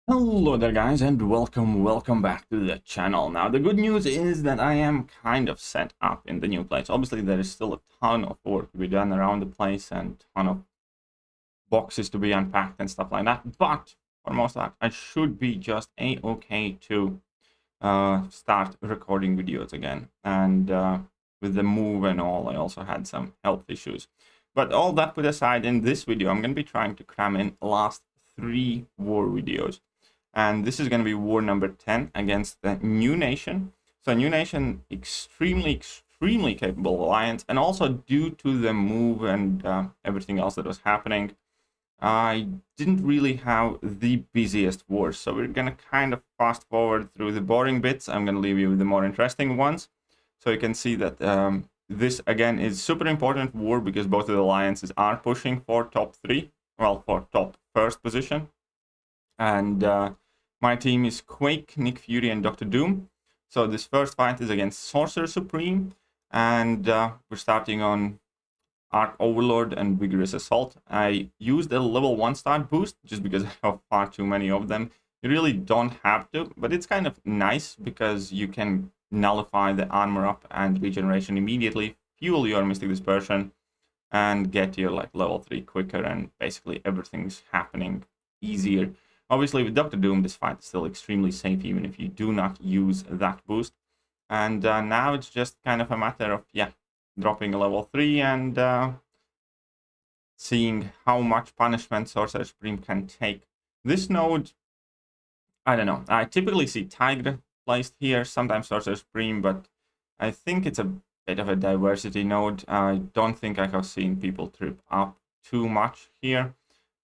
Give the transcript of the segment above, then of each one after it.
Hello there guys, and welcome back to the channel. Now the good news is that I am kind of set up in the new place. Obviously there is still a ton of work to be done around the place and a ton of boxes to be unpacked and stuff like that, but for most of that I should be just a-okay to start recording videos again. And with the move and all, I also had some health issues. But all that put aside, in this video I'm going to be trying to cram in last 3 war videos. And this is going to be war number 10 against the New Nation. So New Nation, extremely capable alliance. And also due to the move and everything else that was happening, I didn't really have the busiest wars. So we're going to kind of fast forward through the boring bits. I'm going to leave you with the more interesting ones. So you can see that this, again, is super important war because both of the alliances are pushing for top 3. Well, for top 1st position. And my team is Quake, Nick Fury, and Dr. Doom. So this first fight is against Sorcerer Supreme, and we're starting on Arc Overlord and Vigorous Assault. I used a level 1 start boost just because I have far too many of them. You really don't have to, but it's kind of nice because you can nullify the armor up and regeneration immediately, fuel your Mystic Dispersion, and get your level 3 quicker, and basically everything's happening easier. Obviously, with Dr. Doom, this fight is still extremely safe, even if you do not use that boost. And now it's just kind of a matter of, dropping a level 3 and seeing how much punishment Sorcerer Supreme can take. This node, I don't know. I typically see Tiger placed here, sometimes Sorcerer Supreme, but I think it's a bit of a diversity node. I don't think I have seen people trip up too much here,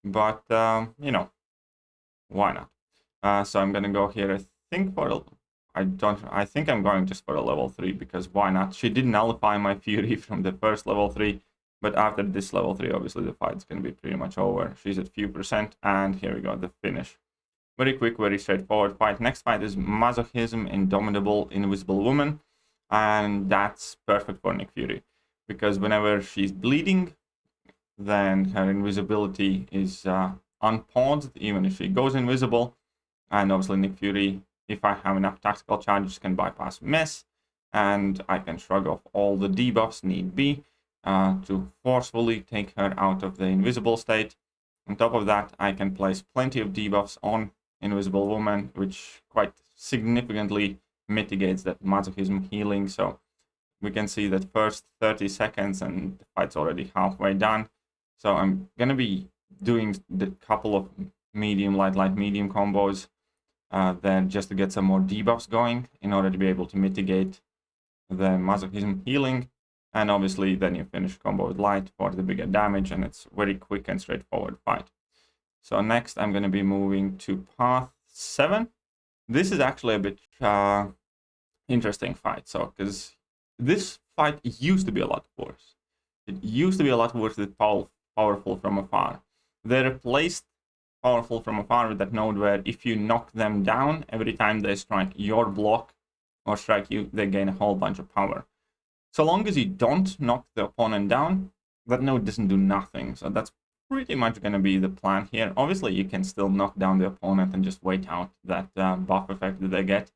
but, you know, why not? So I'm gonna go here. I think I'm going just for a level 3 because why not? She did nullify my Fury from the first level 3, but after this level 3, obviously the fight's gonna be pretty much over. She's at few percent, and here we go, the finish. Very quick, very straightforward fight. Next fight is Masochism, Indomitable, Invisible Woman, and that's perfect for Nick Fury because whenever she's bleeding, then her invisibility is unpaused, even if she goes invisible. And obviously Nick Fury, if I have enough tactical charges, can bypass Mess, and I can shrug off all the debuffs need be to forcefully take her out of the invisible state. On top of that, I can place plenty of debuffs on Invisible Woman, which quite significantly mitigates that masochism healing. So we can see that first 30 seconds and the fight's already halfway done. So I'm gonna be doing the couple of medium, light, medium combos then just to get some more debuffs going in order to be able to mitigate the masochism healing. And obviously then you finish combo with light for the bigger damage, and it's very quick and straightforward fight. So next I'm going to be moving to path 7. This is actually a bit interesting fight, so because this fight used to be a lot worse. It used to be a lot worse with powerful from afar. They replaced powerful from afar with that node where if you knock them down, every time they strike your block or strike you, they gain a whole bunch of power. So long as you don't knock the opponent down, that node doesn't do nothing. So that's pretty much going to be the plan here. Obviously, you can still knock down the opponent and just wait out that buff effect that they get.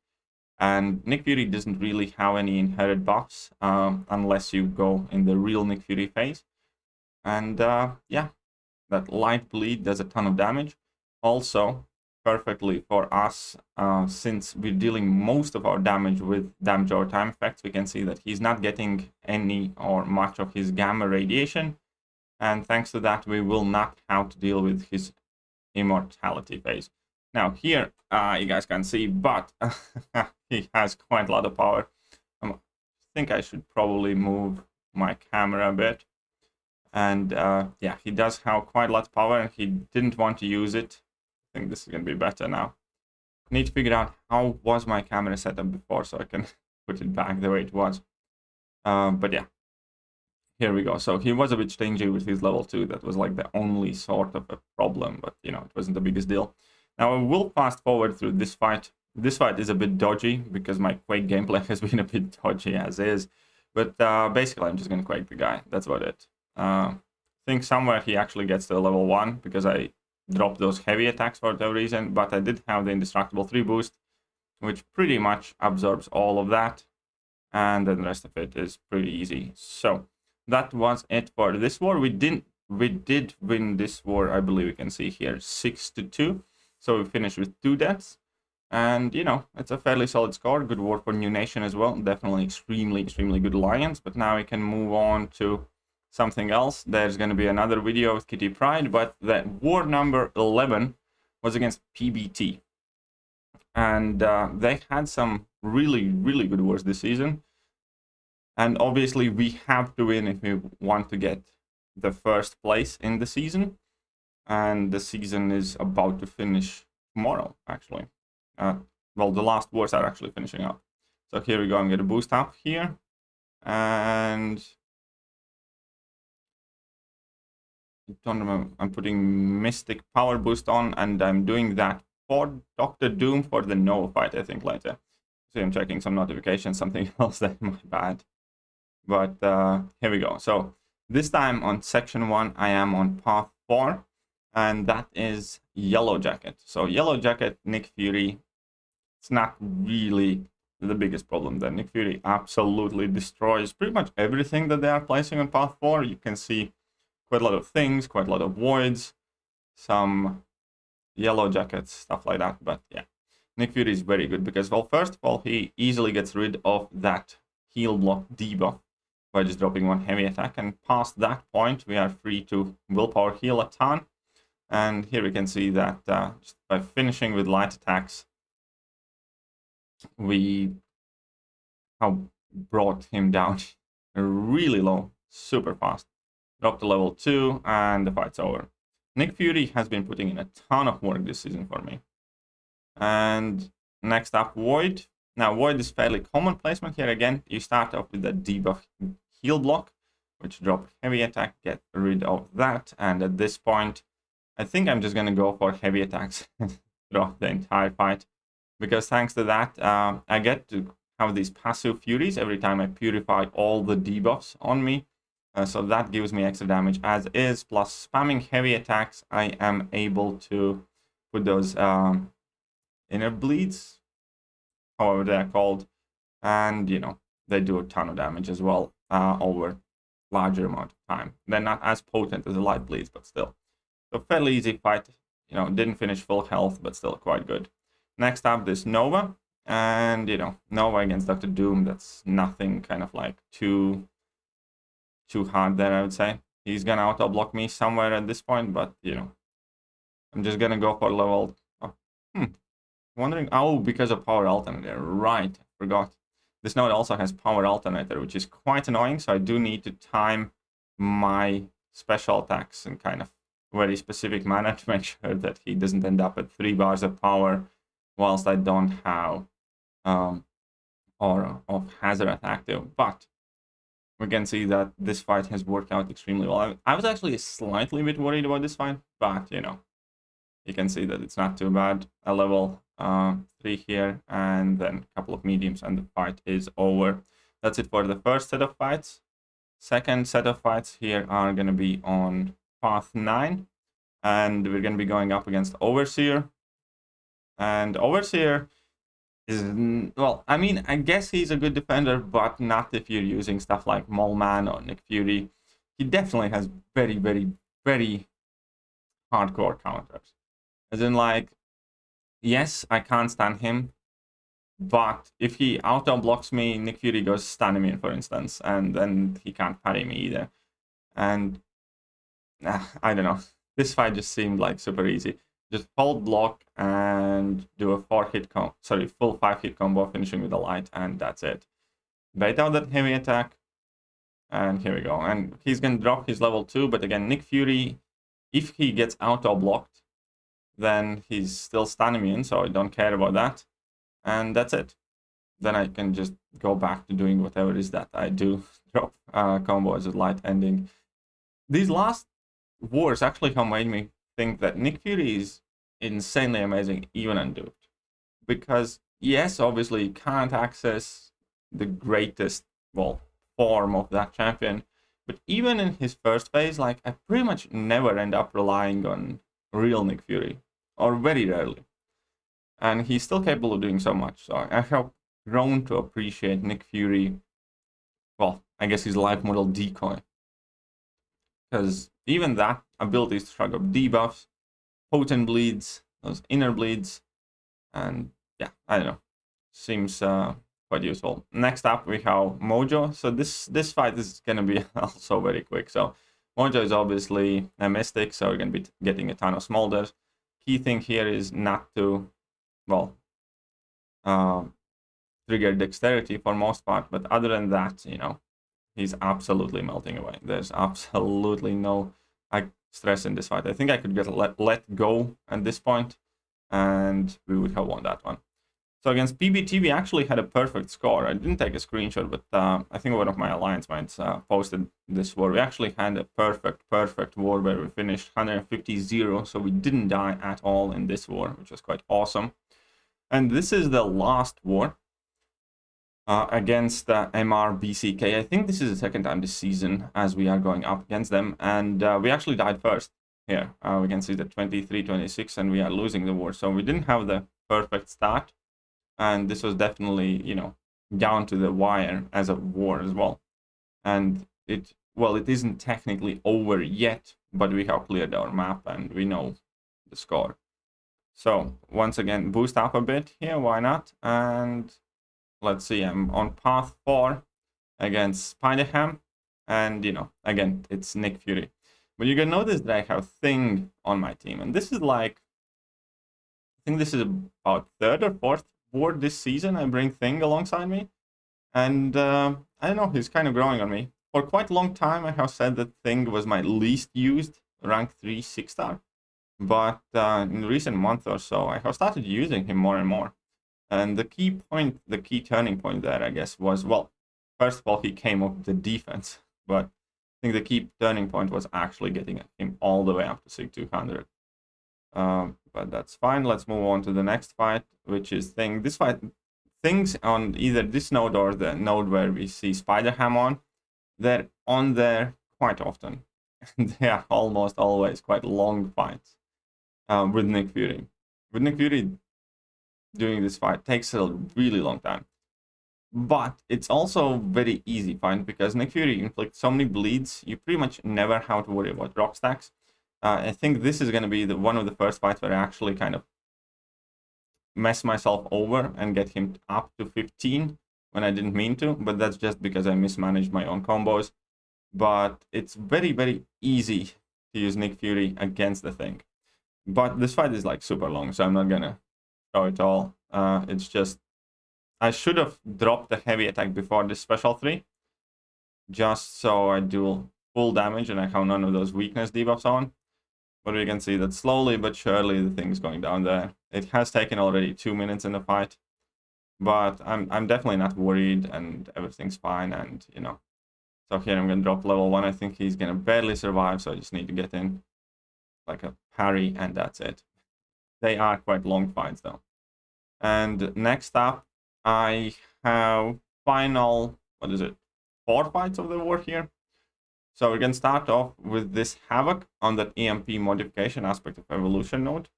And Nick Fury doesn't really have any inherent buffs unless you go in the real Nick Fury phase. And yeah, that light bleed does a ton of damage. Also, perfectly for us, since we're dealing most of our damage with damage over time effects, we can see that he's not getting any or much of his gamma radiation. And thanks to that, we will not have to deal with his immortality phase. Now here, you guys can see, but he has quite a lot of power. I think I should probably move my camera a bit. And yeah, he does have quite a lot of power, and he didn't want to use it. I think this is going to be better now. I need to figure out how was my camera set up before so I can put it back the way it was. But yeah, here we go. So he was a bit stingy with his level 2. That was like the only sort of a problem, but you know, it wasn't the biggest deal. Now I will fast forward through this fight. This fight is a bit dodgy because my Quake gameplay has been a bit dodgy as is. But basically I'm just going to Quake the guy. That's about it. I think somewhere he actually gets to level 1 because I drop those heavy attacks for whatever reason, but I did have the Indestructible 3 boost, which pretty much absorbs all of that, and then the rest of it is pretty easy. So that was it for this war. We did win this war, I believe you can see here, 6-2. So we finished with 2 deaths. And, you know, it's a fairly solid score. Good war for New Nation as well. Definitely extremely good alliance. But now we can move on to something else. There's going to be another video with Kitty Pryde. But the war number 11 was against PBT. And they had some really good wars this season. And obviously we have to win if we want to get the first place in the season. And the season is about to finish tomorrow, actually. Well, the last wars are actually finishing up. So here we go. I'm going to boost up here. And I don't remember. I'm putting Mystic Power Boost on, and I'm doing that for Dr. Doom for the Nova fight, I think, later. So I'm checking some notifications, something else that my bad. But here we go. So this time on section 1, I am on path 4, and that is Yellow Jacket. So Yellow Jacket, Nick Fury, it's not really the biggest problem there. Nick Fury absolutely destroys pretty much everything that they are placing on path 4. You can see quite a lot of things, quite a lot of voids, some Yellow Jackets, stuff like that. But yeah, Nick Fury is very good because, well, first of all, he easily gets rid of that heal block debuff by just dropping 1 heavy attack, and past that point we are free to willpower heal a ton. And here we can see that just by finishing with light attacks, we have brought him down really low, super fast. Drop to level 2, and the fight's over. Nick Fury has been putting in a ton of work this season for me. And next up, Void. Now, Void is fairly common placement here. Again, you start off with the debuff heal block, which drop heavy attack, get rid of that. And at this point, I think I'm just going to go for heavy attacks throughout the entire fight. Because thanks to that, I get to have these passive Furies every time I purify all the debuffs on me. So that gives me extra damage as is. Plus, spamming heavy attacks, I am able to put those inner bleeds, however they're called. And, you know, they do a ton of damage as well over larger amount of time. They're not as potent as the light bleeds, but still. So fairly easy fight. You know, didn't finish full health, but still quite good. Next up, this Nova, and, you know, Nova against Dr. Doom, that's nothing kind of like too hard there, I would say. He's gonna auto-block me somewhere at this point, but, you know, I'm just gonna go for level... Wondering, oh, because of Power Alternator, right, forgot. This node also has Power Alternator, which is quite annoying, so I do need to time my special attacks in kind of very specific manner to make sure that he doesn't end up at 3 bars of power whilst I don't have Aura of Hazard active. But we can see that this fight has worked out extremely well. I was actually slightly bit worried about this fight, but, you know, you can see that it's not too bad. A level 3 here, and then a couple of mediums, and the fight is over. That's it for the first set of fights. Second set of fights here are going to be on path 9, and we're going to be going up against Overseer. And Overseer is, well, I mean, I guess he's a good defender, but not if you're using stuff like Mole-Man or Nick Fury. He definitely has very hardcore counters. As in, like, yes, I can't stun him, but if he auto-blocks me, Nick Fury goes stun him in, for instance, and then he can't parry me either. And, I don't know. This fight just seemed like super easy. Just hold block and do a full 5-hit combo, finishing with a light, and that's it. Bait out that heavy attack, and here we go. And he's going to drop his level 2, but again, Nick Fury, if he gets auto-blocked, then he's still stun immune, so I don't care about that. And that's it. Then I can just go back to doing whatever it is that I do. Drop combos with light ending. These last wars actually have made me think that Nick Fury is insanely amazing, even unduped. Because, yes, obviously, you can't access the greatest, well, form of that champion. But even in his first phase, like, I pretty much never end up relying on real Nick Fury, or very rarely. And he's still capable of doing so much. So I have grown to appreciate Nick Fury. Well, I guess his life model Decoy. Because even that ability to shrug up debuffs, potent bleeds, those inner bleeds, and yeah, I don't know. Seems quite useful. Next up, we have Mojo. So this fight is going to be also very quick. So Mojo is obviously a Mystic, so we're going to be getting a ton of Smolders. Key thing here is not to, well, trigger Dexterity for most part. But other than that, you know, he's absolutely melting away. There's absolutely no stress in this fight. I think I could get let go at this point, and we would have won that one. So against PBT, we actually had a perfect score. I didn't take a screenshot, but I think one of my alliance mates posted this war. We actually had a perfect war where we finished 150-0, so we didn't die at all in this war, which was quite awesome. And this is the last war against MRBCK. I think this is the second time this season as we are going up against them, and we actually died first here. We can see the 23-26, and we are losing the war, so we didn't have the perfect start. And this was definitely, you know, down to the wire as a war as well. And it isn't technically over yet, but we have cleared our map and we know the score. So once again, boost up a bit here, why not? And let's see, I'm on path 4 against Spider-Ham. And, you know, again, it's Nick Fury. But you can notice that I have Thing on my team. And this is like, I think this is about 3rd or 4th war this season. I bring Thing alongside me. And I don't know, he's kind of growing on me. For quite a long time, I have said that Thing was my least used rank 3 6-star. But in the recent month or so, I have started using him more and more. And the key turning point there, I guess, was, well, first of all, he came up with the defense. But I think the key turning point was actually getting him all the way up to SIG 200. But that's fine. Let's move on to the next fight, which is Thing. This fight, Things on either this node or the node where we see Spider-Ham on, they're on there quite often. They are almost always quite long fights with Nick Fury. With Nick Fury doing this fight takes a really long time. But it's also very easy fight because Nick Fury inflicts so many bleeds, you pretty much never have to worry about rock stacks. I think this is going to be one of the first fights where I actually kind of mess myself over and get him up to 15 when I didn't mean to, but that's just because I mismanaged my own combos. But it's very, very easy to use Nick Fury against the Thing. But this fight is like super long, so I'm not going to show it all. It's just, I should have dropped the heavy attack before this special 3, just so I do full damage and I have none of those weakness debuffs on. But we can see that slowly but surely the thing's going down there. It has taken already 2 minutes in the fight, but I'm definitely not worried and everything's fine. And, you know, so here I'm going to drop level 1. I think he's going to barely survive, so I just need to get in like a parry and that's it. They are quite long fights though. And next up, I have final, 4 fights of the war here. So we can start off with this Havoc on that EMP modification aspect of evolution node.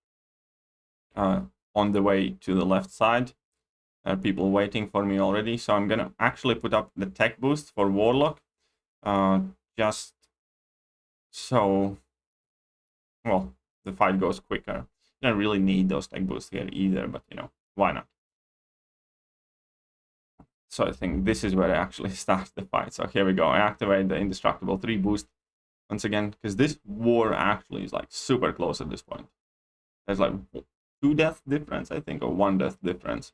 On the way to the left side. There are people waiting for me already. So I'm going to actually put up the tech boost for Warlock. Just so, well, the fight goes quicker. You don't really need those tech boosts here either, but, you know, why not? So I think this is where I actually start the fight. So here we go. I activate the Indestructible 3 boost once again, because this war actually is like super close at this point. There's like 2 death difference, I think, or 1 death difference.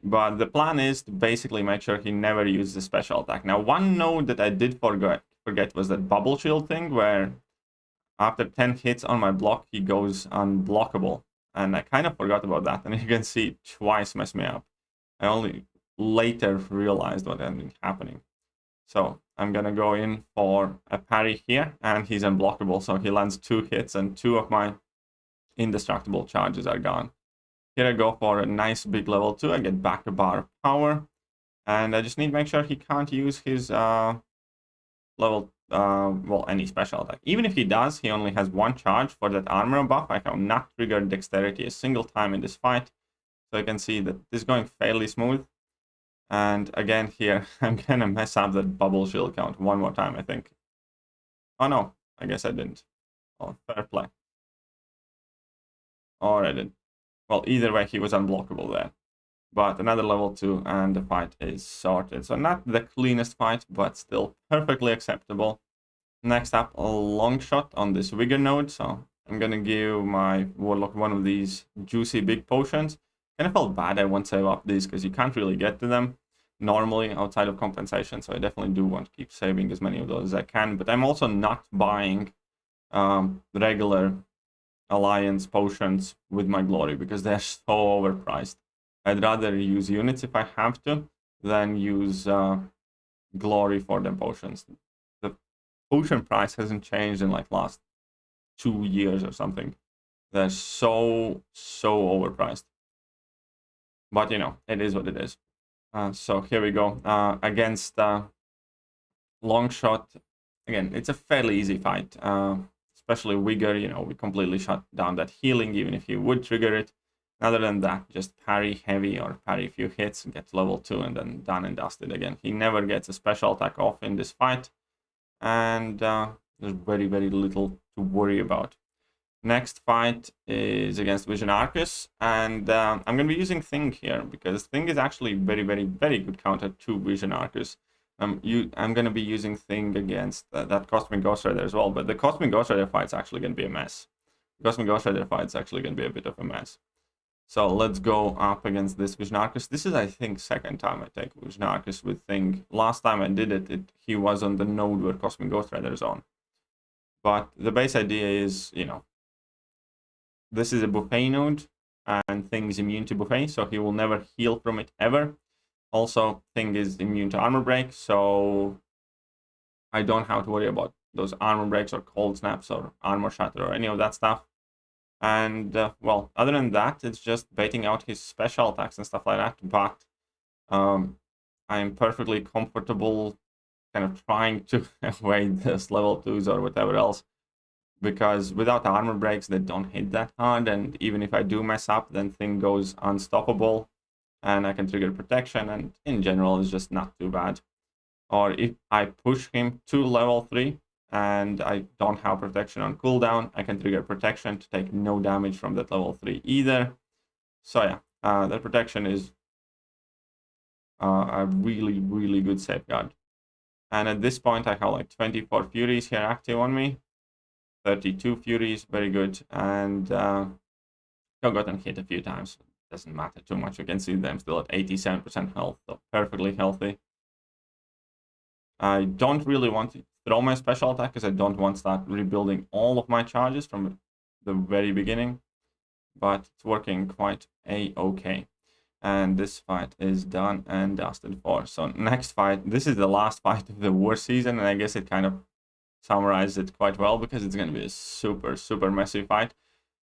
But the plan is to basically make sure he never uses a special attack. Now, one node that I did forget was that bubble shield thing, where after 10 hits on my block, he goes unblockable. And I kind of forgot about that, and you can see it twice mess me up. I only later realized what had been happening. So I'm gonna go in for a parry here, and he's unblockable, so he lands 2 hits and 2 of my indestructible charges are gone. Here I go for a nice big level 2. I get back to bar of power, and I just need to make sure he can't use his level well, any special attack. Even if he does, he only has one charge for that armor buff. I have not triggered dexterity a single time in this fight. So you can see that this is going fairly smooth. And again here, I'm gonna mess up that bubble shield count one more time, I think. Oh no, I guess I didn't. Oh, fair play. Or I did. Well, either way, he was unblockable there. But another level 2, and the fight is sorted. So not the cleanest fight, but still perfectly acceptable. Next up, a long shot on this Vigor node. So I'm gonna give my Warlock one of these juicy big potions. Kind of felt bad I won't save up these, because you can't really get to them normally outside of compensation. So I definitely do want to keep saving as many of those as I can. But I'm also not buying regular Alliance potions with my glory, because they're so overpriced. I'd rather use units if I have to than use glory for them potions. The potion price hasn't changed in like last 2 years or something. They're so overpriced. But you know, it is what it is. So here we go. Against Longshot. Again, it's a fairly easy fight. Especially Vigor, you know, we completely shut down that healing, even if he would trigger it. Other than that, just parry heavy or parry a few hits and get to level 2 and then done and dusted again. He never gets a special attack off in this fight. And there's very little to worry about. Next fight is against Vision Arcus. And I'm going to be using Thing here, because Thing is actually very good counter to Vision Arcus. I'm going to be using Thing against that Cosmic Ghost Rider as well, but the Cosmic Ghost Rider fight's actually going to be a mess. The Cosmic Ghost Rider fight's actually going to be a bit of a mess. So let's go up against this Vision Arcus. This is, I think, second time I take Vision Arcus with Thing. Last time I did it, he was on the node where Cosmic Ghost Rider is on. But the base idea is, you know, this is a buffet node, and Thing is immune to buffet, so he will never heal from it ever. Also, Thing is immune to armor break, so I don't have to worry about those armor breaks or cold snaps or armor shatter or any of that stuff. And, well, other than that, it's just baiting out his special attacks and stuff like that. But I'm perfectly comfortable kind of trying to avoid this level 2s or whatever else. Because without armor breaks, they don't hit that hard. And even if I do mess up, then Thing goes unstoppable. And I can trigger protection, and in general, it's just not too bad. Or if I push him to level 3, and I don't have protection on cooldown, I can trigger protection to take no damage from that level 3 either. So yeah, that protection is a really good safeguard. And at this point, I have like 24 Furies here active on me. 32 Furies, very good. And I've gotten hit a few times. Doesn't matter too much. You can see them still at 87% health, so perfectly healthy. I don't really want to throw my special attack, because I don't want to start rebuilding all of my charges from the very beginning. But it's working quite a-okay. And this fight is done and dusted for. So next fight, this is the last fight of the war season, and I guess it kind of summarizes it quite well, because it's going to be a super messy fight.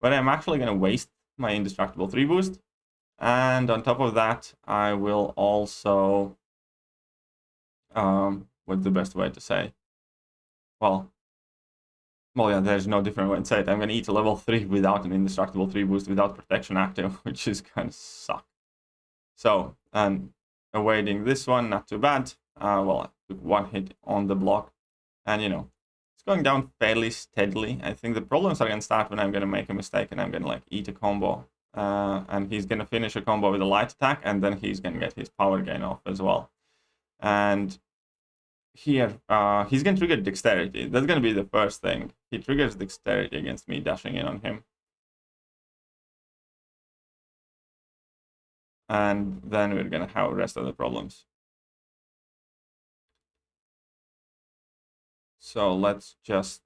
But I'm actually going to waste my indestructible 3 boost. And on top of that, I will also, what's the best way to say? Well, yeah, there's no different way to say it. I'm going to eat a level 3 without an indestructible 3 boost, without protection active, which is kind of suck. So, and awaiting this one, not too bad. Well, I took 1 hit on the block, and you know, it's going down fairly steadily. I think the problems are going to start when I'm going to make a mistake and I'm going to like eat a combo. And he's going to finish a combo with a light attack, and then he's going to get his power gain off as well. And here, he's going to trigger dexterity. That's going to be the first thing. He triggers dexterity against me dashing in on him. And then we're going to have the rest of the problems. So let's just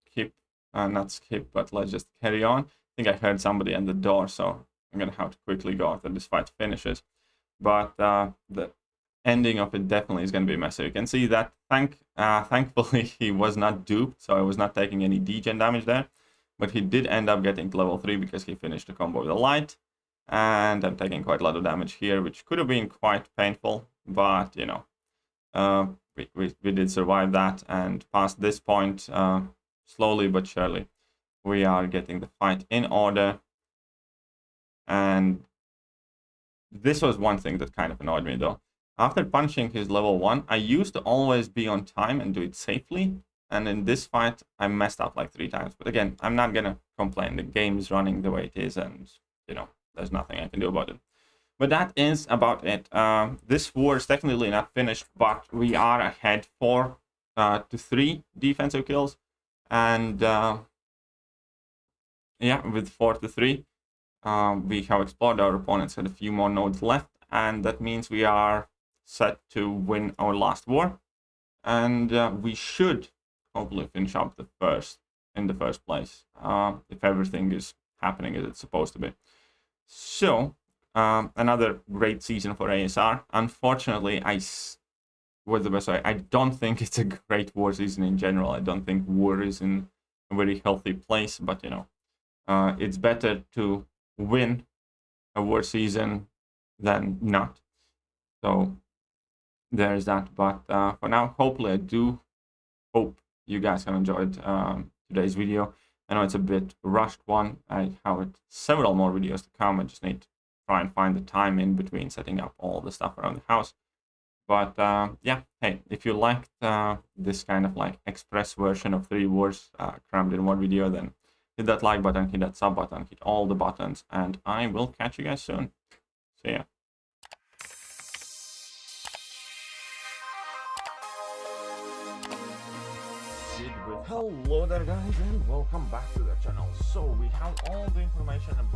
skip, not skip, but let's just carry on. I think I heard somebody at the door, so I'm going to have to quickly go after this fight finishes. But the ending of it definitely is going to be messy. You can see that thankfully he was not duped, so I was not taking any degen damage there. But he did end up getting to level 3 because he finished the combo with a light. And I'm taking quite a lot of damage here, which could have been quite painful. But, you know, we did survive that, and past this point, slowly but surely, we are getting the fight in order. And this was one thing that kind of annoyed me though. After punching his level 1, I used to always be on time and do it safely. And in this fight, I messed up like 3 times. But again, I'm not gonna complain. The game is running the way it is, and you know, there's nothing I can do about it. But that is about it. This war is technically not finished, but we are ahead 4 to 3 defensive kills. And yeah, with 4 to 3, we have explored. Our opponents had a few more nodes left, and that means we are set to win our last war. And we should hopefully finish up in the first place, if everything is happening as it's supposed to be. So another great season for ASR. Unfortunately, what's the best way? I don't think it's a great war season in general. I don't think war is in a very healthy place, but you know, it's better to win a war season than not. So there's that. But for now, hopefully I do hope you guys have enjoyed today's video. I know it's a bit rushed one. I have several more videos to come. I just need to try and find the time in between setting up all the stuff around the house. But yeah, hey, if you liked this kind of like express version of 3 wars crammed in one video, then hit that like button, hit that sub button, hit all the buttons, and I will catch you guys soon. See ya. Hello there guys, and welcome back to the channel. So we have all the information about